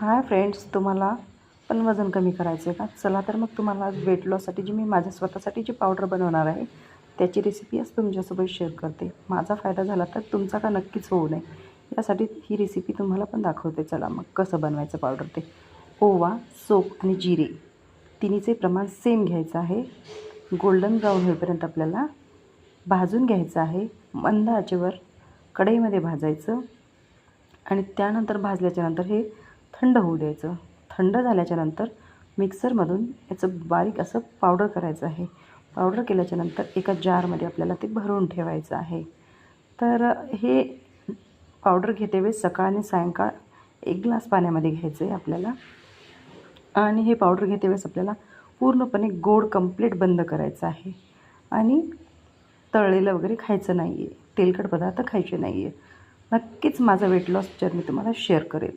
Hi friends, तुम्हाला पण वजन कमी करायचं आहे का? चला तर मग तुम्हाला वेट लॉससाठी जी मी माझ्या स्वतःसाठी जी पावडर बनवणार आहे त्याची रेसिपी आज तुमच्यासोबत शेअर करते. माझा फायदा झाला तर तुमचा का नक्कीच होऊ नये यासाठी ही रेसिपी तुम्हाला पण दाखवते. चला मग कसं बनवायचं पावडर ते. ओवा, सोप आणि जिरे तिन्हीचे प्रमाण सेम घ्यायचं आहे. गोल्डन ब्राऊन होईपर्यंत आपल्याला भाजून घ्यायचं आहे. मंद आचेवर कढईमध्ये भाजायचं आणि त्यानंतर भाजल्याच्यानंतर हे थंड होऊ द्यायचं. थंड झाल्याच्यानंतर मिक्सरमधून याचं बारीक असं पावडर करायचं आहे. पावडर केल्याच्यानंतर एका जारमध्ये आपल्याला ते भरून ठेवायचं आहे. तर हे पावडर घेते वेळेस सकाळ आणि सायंकाळ 1 ग्लास पाण्यामध्ये घ्यायचं आहे आपल्याला. आणि हे पावडर घेते वेळेस आपल्याला पूर्णपणे गोड कंप्लीट बंद करायचं आहे. आणि तळलेलं वगैरे खायचं नाही आहे, तेलकट पदार्थ खायचे नाही आहे. नक्कीच माझा वेट लॉस जर्नी तुम्हाला शेअर करेल.